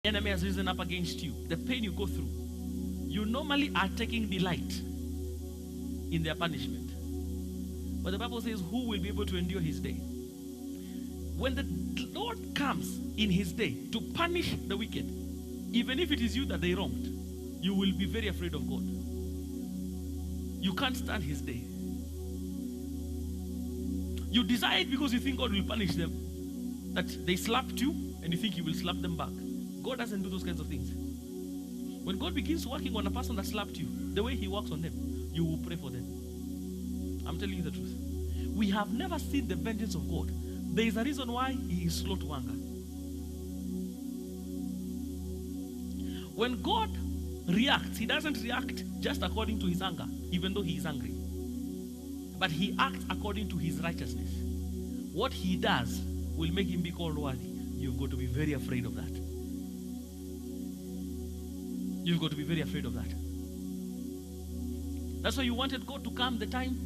enemy has risen up against you, the pain you go through, you normally are taking delight in their punishment. But the Bible says, who will be able to endure his day? When the Lord comes in his day to punish the wicked, even if it is you that they wronged, you will be very afraid of God. You can't stand his day. You desire it because you think God will punish them. That they slapped you and you think he will slap them back. God doesn't do those kinds of things. When God begins working on a person that slapped you, the way he works on them, you will pray for them. I'm telling you the truth. We have never seen the vengeance of God. There is a reason why he is slow to anger. When God reacts, he doesn't react just according to his anger, even though he is angry. But he acts according to his righteousness. What he does will make him be called worthy. You've got to be very afraid of that. You've got to be very afraid of that. That's why you wanted God to come the time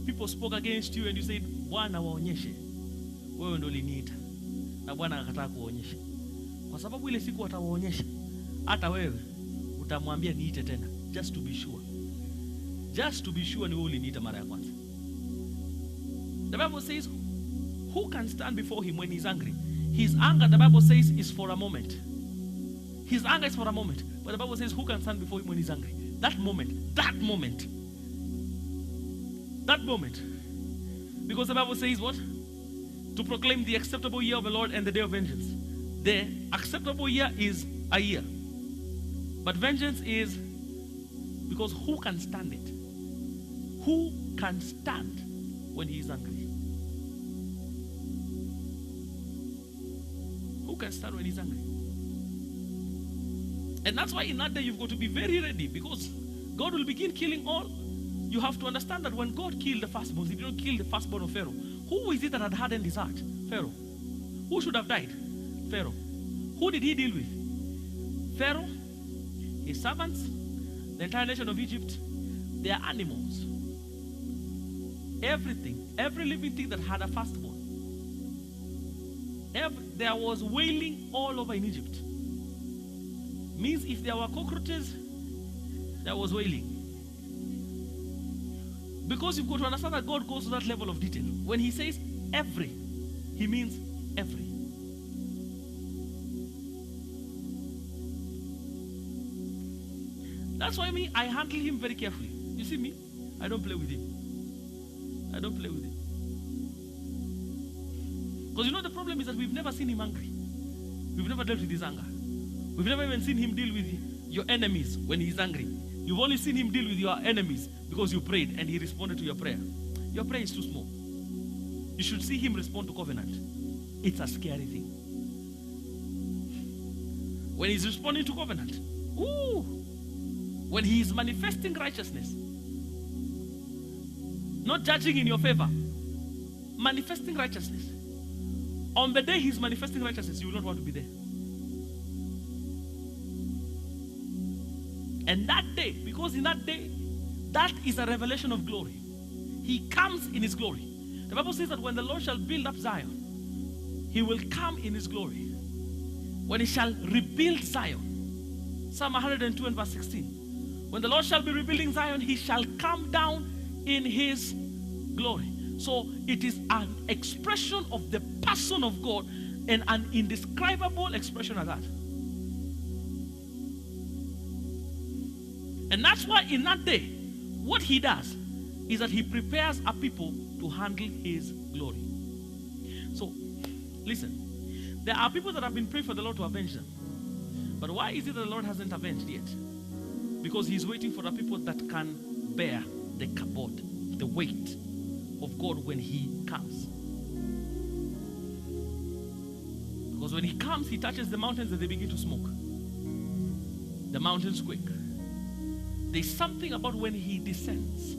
people spoke against you and you said, Bwana waonyeshe. Wewe ndo uliniita. Na Bwana akataka kuonyesha. Kwa sababu ile siku atawaonyesha, hata wewe utamwambia niite tena, just to be sure. Just to be sure ni wewe uliniita mara ya kwanza. The Bible says, who can stand before him when he's angry? His anger, the Bible says, is for a moment. His anger is for a moment. But the Bible says, who can stand before him when he's angry? That moment. Because the Bible says what? To proclaim the acceptable year of the Lord and the day of vengeance. The acceptable year is a year. But vengeance is because who can stand it? Who can stand when he is angry? Who can stand when he's angry? And that's why in that day you've got to be very ready, because God will begin killing all. You have to understand that when God killed the firstborn, he didn't kill the firstborn of Pharaoh. Who is it that had hardened his heart? Pharaoh. Who should have died? Pharaoh. Who did he deal with? Pharaoh, his servants, the entire nation of Egypt, their animals, everything, every living thing that had a firstborn. There was wailing all over in Egypt. Means if there were cockroaches, there was wailing. Because you've got to understand that God goes to that level of detail. When he says every, he means every. That's why I handle him very carefully. You see me? I don't play with him. I don't play with him. Because you know the problem is that we've never seen him angry. We've never dealt with his anger. We've never even seen him deal with your enemies when he's angry. You've only seen him deal with your enemies because you prayed and he responded to your prayer. Your prayer is too small. You should see him respond to covenant. It's a scary thing. When he's responding to covenant, when he is manifesting righteousness, not judging in your favor, manifesting righteousness. On the day he's manifesting righteousness, you will not want to be there. And that day, because in that day, that is a revelation of glory. He comes in his glory. The Bible says that when the Lord shall build up Zion, he will come in his glory. When he shall rebuild Zion. Psalm 102 and verse 16. When the Lord shall be rebuilding Zion, he shall come down in his glory. So it is an expression of the person of God, and an indescribable expression of that. And that's why in that day, what he does is that he prepares a people to handle his glory. So, listen, there are people that have been praying for the Lord to avenge them. But why is it that the Lord hasn't avenged yet? Because he's waiting for the people that can bear the kabod, the weight of God when he comes. Because when he comes, he touches the mountains and they begin to smoke. The mountains quake. There's something about when he descends,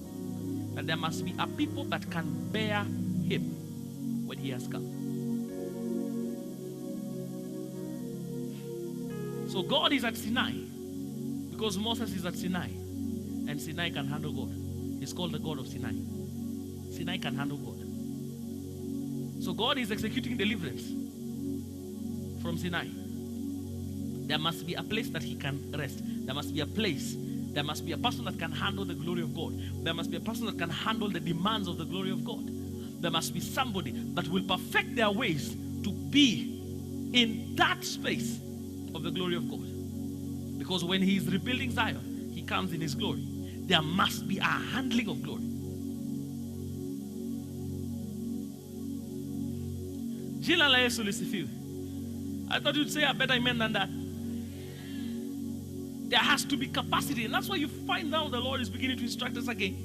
that there must be a people that can bear him when he has come. So God is at Sinai because Moses is at Sinai, and Sinai can handle God. He's called the God of Sinai. Sinai can handle God. So God is executing deliverance from Sinai. There must be a place that he can rest. There must be a place. There must be a person that can handle the glory of God. There must be a person that can handle the demands of the glory of God. There must be somebody that will perfect their ways to be in that space of the glory of God. Because when he is rebuilding Zion, he comes in his glory. There must be a handling of glory. Jina la Yesu lisifiwe. I thought you'd say a better amen than that. There has to be capacity, and that's why you find now the Lord is beginning to instruct us again.